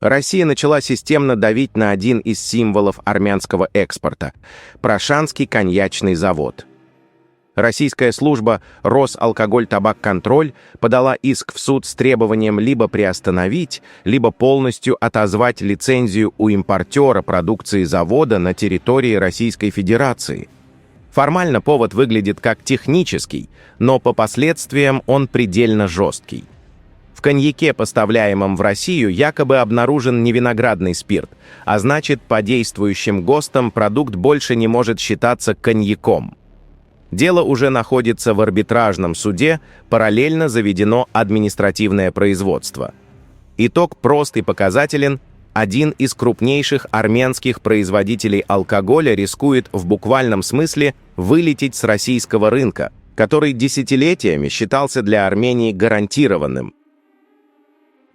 Россия начала системно давить на один из символов армянского экспорта – Прошанский коньячный завод. Российская служба Росалкоголь-Табак-Контроль подала иск в суд с требованием либо приостановить, либо полностью отозвать лицензию у импортера продукции завода на территории Российской Федерации. Формально повод выглядит как технический, но по последствиям он предельно жесткий. В коньяке, поставляемом в Россию, якобы обнаружен не виноградный спирт, а значит, по действующим ГОСТам продукт больше не может считаться коньяком. Дело уже находится в арбитражном суде, параллельно заведено административное производство. Итог прост и показателен. Один из крупнейших армянских производителей алкоголя рискует в буквальном смысле вылететь с российского рынка, который десятилетиями считался для Армении гарантированным.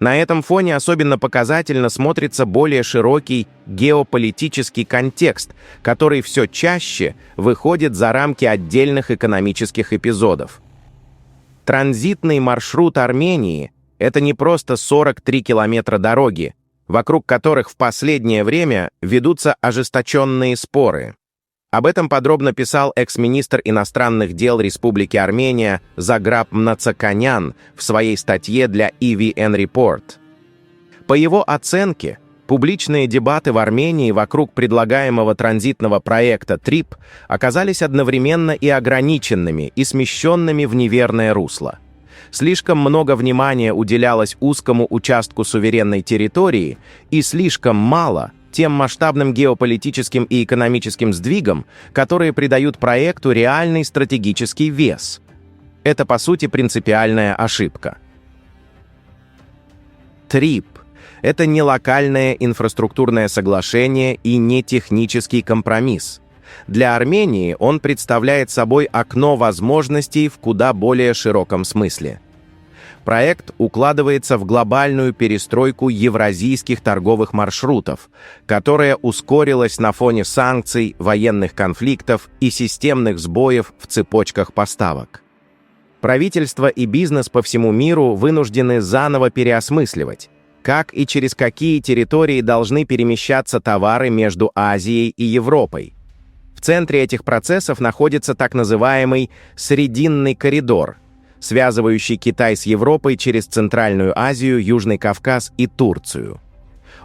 На этом фоне особенно показательно смотрится более широкий геополитический контекст, который все чаще выходит за рамки отдельных экономических эпизодов. Транзитный маршрут Армении – это не просто 43 километра дороги, вокруг которых в последнее время ведутся ожесточенные споры. Об этом подробно писал экс-министр иностранных дел Республики Армения Заграб Мнацаканян в своей статье для EVN Report. По его оценке, публичные дебаты в Армении вокруг предлагаемого транзитного проекта ТРИП оказались одновременно и ограниченными, и смещенными в неверное русло. Слишком много внимания уделялось узкому участку суверенной территории и слишком мало тем масштабным геополитическим и экономическим сдвигам, которые придают проекту реальный стратегический вес. Это, по сути, принципиальная ошибка. ТРИП – это не локальное инфраструктурное соглашение и не технический компромисс. Для Армении он представляет собой окно возможностей в куда более широком смысле. Проект укладывается в глобальную перестройку евразийских торговых маршрутов, которая ускорилась на фоне санкций, военных конфликтов и системных сбоев в цепочках поставок. Правительство и бизнес по всему миру вынуждены заново переосмысливать, как и через какие территории должны перемещаться товары между Азией и Европой. В центре этих процессов находится так называемый «Срединный коридор», связывающий Китай с Европой через Центральную Азию, Южный Кавказ и Турцию.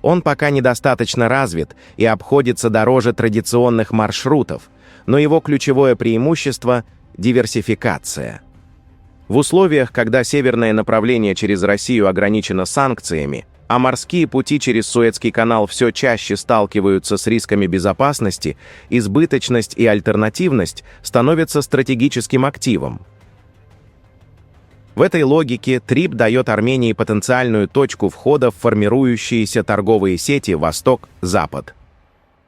Он пока недостаточно развит и обходится дороже традиционных маршрутов, но его ключевое преимущество – диверсификация. В условиях, когда северное направление через Россию ограничено санкциями, а морские пути через Суэцкий канал все чаще сталкиваются с рисками безопасности, избыточность и альтернативность становятся стратегическим активом. В этой логике ТРИП дает Армении потенциальную точку входа в формирующиеся торговые сети Восток-Запад.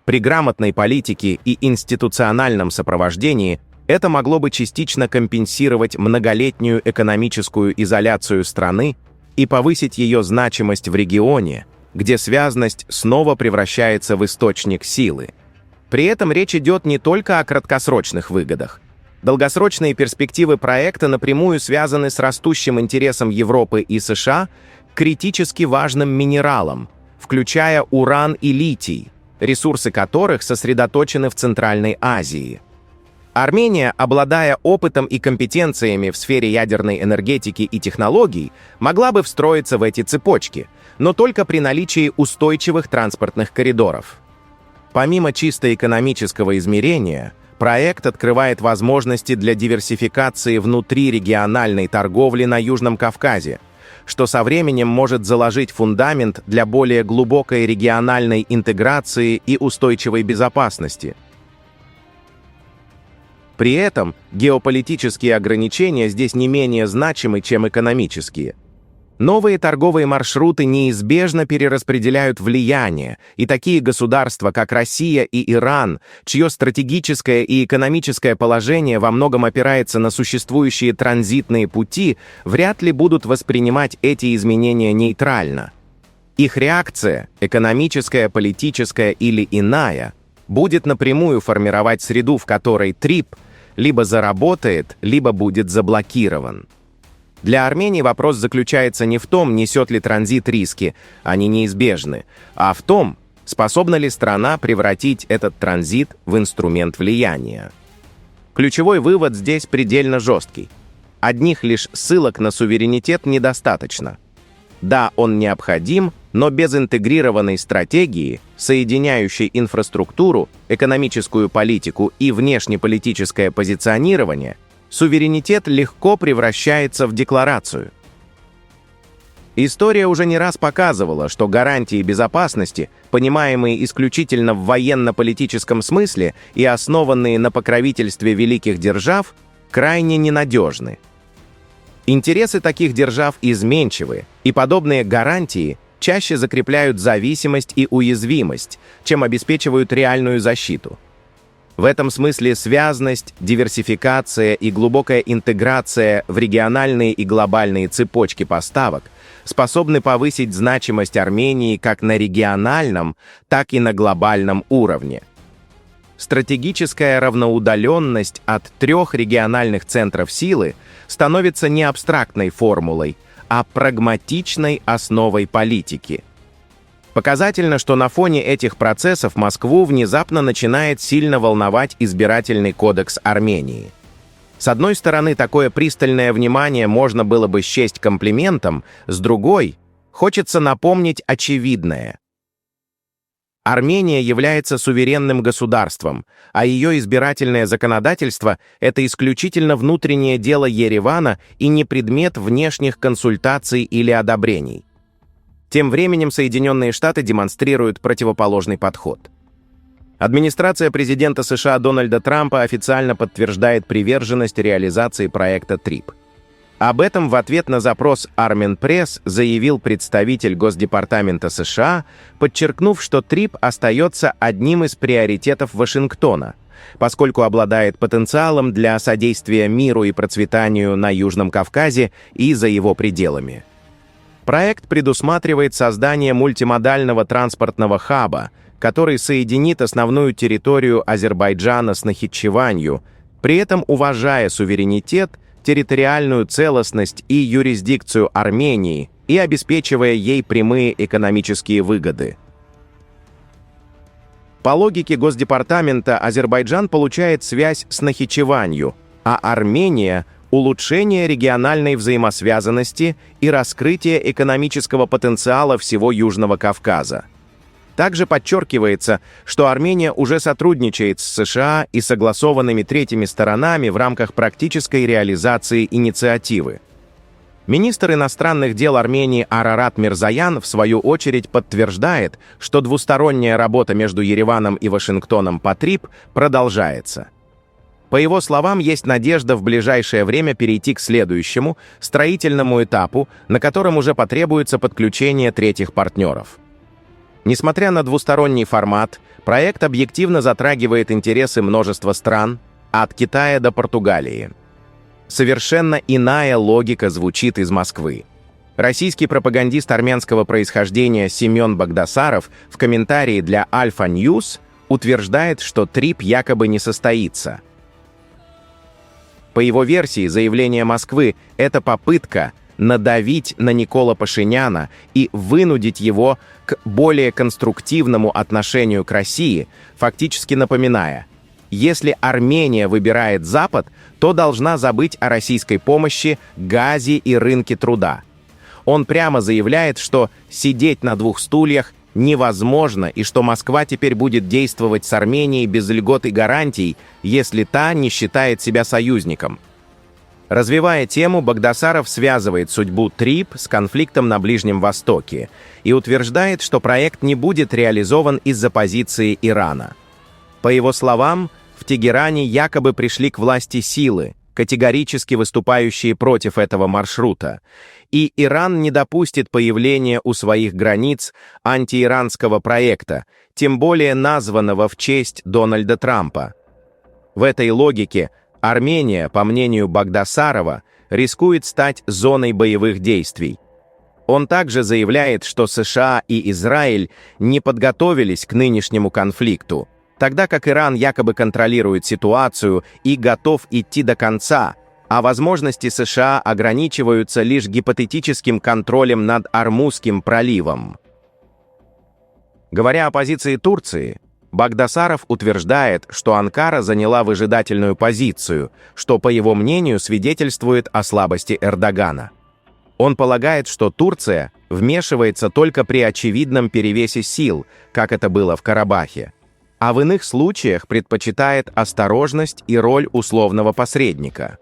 При грамотной политике и институциональном сопровождении это могло бы частично компенсировать многолетнюю экономическую изоляцию страны и повысить ее значимость в регионе, где связность снова превращается в источник силы. При этом речь идет не только о краткосрочных выгодах. Долгосрочные перспективы проекта напрямую связаны с растущим интересом Европы и США к критически важным минералам, включая уран и литий, ресурсы которых сосредоточены в Центральной Азии. Армения, обладая опытом и компетенциями в сфере ядерной энергетики и технологий, могла бы встроиться в эти цепочки, но только при наличии устойчивых транспортных коридоров. Помимо чисто экономического измерения, проект открывает возможности для диверсификации внутрирегиональной торговли на Южном Кавказе, что со временем может заложить фундамент для более глубокой региональной интеграции и устойчивой безопасности. При этом геополитические ограничения здесь не менее значимы, чем экономические. Новые торговые маршруты неизбежно перераспределяют влияние, и такие государства, как Россия и Иран, чье стратегическое и экономическое положение во многом опирается на существующие транзитные пути, вряд ли будут воспринимать эти изменения нейтрально. Их реакция, экономическая, политическая или иная, будет напрямую формировать среду, в которой ТРИП либо заработает, либо будет заблокирован. Для Армении вопрос заключается не в том, несет ли транзит риски, они неизбежны, а в том, способна ли страна превратить этот транзит в инструмент влияния. Ключевой вывод здесь предельно жесткий. Одних лишь ссылок на суверенитет недостаточно. Да, он необходим, но без интегрированной стратегии, соединяющей инфраструктуру, экономическую политику и внешнеполитическое позиционирование, суверенитет легко превращается в декларацию. История уже не раз показывала, что гарантии безопасности, понимаемые исключительно в военно-политическом смысле и основанные на покровительстве великих держав, крайне ненадежны. Интересы таких держав изменчивы, и подобные гарантии чаще закрепляют зависимость и уязвимость, чем обеспечивают реальную защиту. В этом смысле связность, диверсификация и глубокая интеграция в региональные и глобальные цепочки поставок способны повысить значимость Армении как на региональном, так и на глобальном уровне. Стратегическая равноудаленность от трех региональных центров силы становится не абстрактной формулой, а прагматичной основой политики. Показательно, что на фоне этих процессов Москву внезапно начинает сильно волновать избирательный кодекс Армении. С одной стороны, такое пристальное внимание можно было бы счесть комплиментом, с другой, хочется напомнить очевидное. Армения является суверенным государством, а ее избирательное законодательство – это исключительно внутреннее дело Еревана и не предмет внешних консультаций или одобрений. Тем временем Соединенные Штаты демонстрируют противоположный подход. Администрация президента США Дональда Трампа официально подтверждает приверженность реализации проекта TRIP. Об этом в ответ на запрос Armenpress заявил представитель Госдепартамента США, подчеркнув, что TRIP остается одним из приоритетов Вашингтона, поскольку обладает потенциалом для содействия миру и процветанию на Южном Кавказе и за его пределами. Проект предусматривает создание мультимодального транспортного хаба, который соединит основную территорию Азербайджана с Нахичеванью, при этом уважая суверенитет, территориальную целостность и юрисдикцию Армении и обеспечивая ей прямые экономические выгоды. По логике Госдепартамента, Азербайджан получает связь с Нахичеванью, а Армения – улучшение региональной взаимосвязанности и раскрытие экономического потенциала всего Южного Кавказа. Также подчеркивается, что Армения уже сотрудничает с США и согласованными третьими сторонами в рамках практической реализации инициативы. Министр иностранных дел Армении Арарат Мирзоян, в свою очередь, подтверждает, что двусторонняя работа между Ереваном и Вашингтоном по TRIP продолжается. По его словам, есть надежда в ближайшее время перейти к следующему, строительному этапу, на котором уже потребуется подключение третьих партнеров. Несмотря на двусторонний формат, проект объективно затрагивает интересы множества стран, от Китая до Португалии. Совершенно иная логика звучит из Москвы. Российский пропагандист армянского происхождения Семен Багдасаров в комментарии для Alpha News утверждает, что TRIP якобы не состоится. По его версии, заявление Москвы – это попытка надавить на Никола Пашиняна и вынудить его к более конструктивному отношению к России, фактически напоминая, если Армения выбирает Запад, то должна забыть о российской помощи, газе и рынке труда. Он прямо заявляет, что сидеть на двух стульях невозможно и что Москва теперь будет действовать с Арменией без льгот и гарантий, если та не считает себя союзником. Развивая тему, Багдасаров связывает судьбу TRIP с конфликтом на Ближнем Востоке и утверждает, что проект не будет реализован из-за позиции Ирана. По его словам, в Тегеране якобы пришли к власти силы, категорически выступающие против этого маршрута, и Иран не допустит появления у своих границ антииранского проекта, тем более названного в честь Дональда Трампа. В этой логике Армения, по мнению Багдасарова, рискует стать зоной боевых действий. Он также заявляет, что США и Израиль не подготовились к нынешнему конфликту, тогда как Иран якобы контролирует ситуацию и готов идти до конца, а возможности США ограничиваются лишь гипотетическим контролем над Ормузским проливом. Говоря о позиции Турции, Багдасаров утверждает, что Анкара заняла выжидательную позицию, что, по его мнению, свидетельствует о слабости Эрдогана. Он полагает, что Турция вмешивается только при очевидном перевесе сил, как это было в Карабахе, а в иных случаях предпочитает осторожность и роль условного посредника.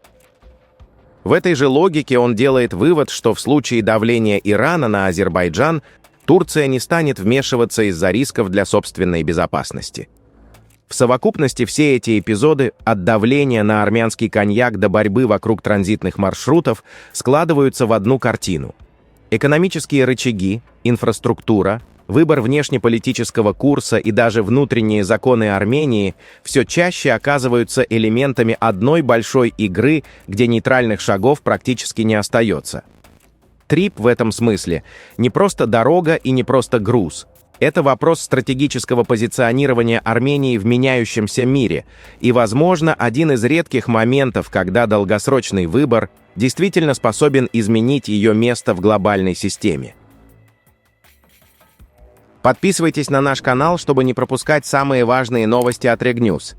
В этой же логике он делает вывод, что в случае давления Ирана на Азербайджан Турция не станет вмешиваться из-за рисков для собственной безопасности. В совокупности все эти эпизоды, от давления на армянский коньяк до борьбы вокруг транзитных маршрутов, складываются в одну картину. Экономические рычаги, инфраструктура, выбор внешнеполитического курса и даже внутренние законы Армении все чаще оказываются элементами одной большой игры, где нейтральных шагов практически не остается. Трип в этом смысле не просто дорога и не просто груз. Это вопрос стратегического позиционирования Армении в меняющемся мире и, возможно, один из редких моментов, когда долгосрочный выбор действительно способен изменить ее место в глобальной системе. Подписывайтесь на наш канал, чтобы не пропускать самые важные новости от Регньюз.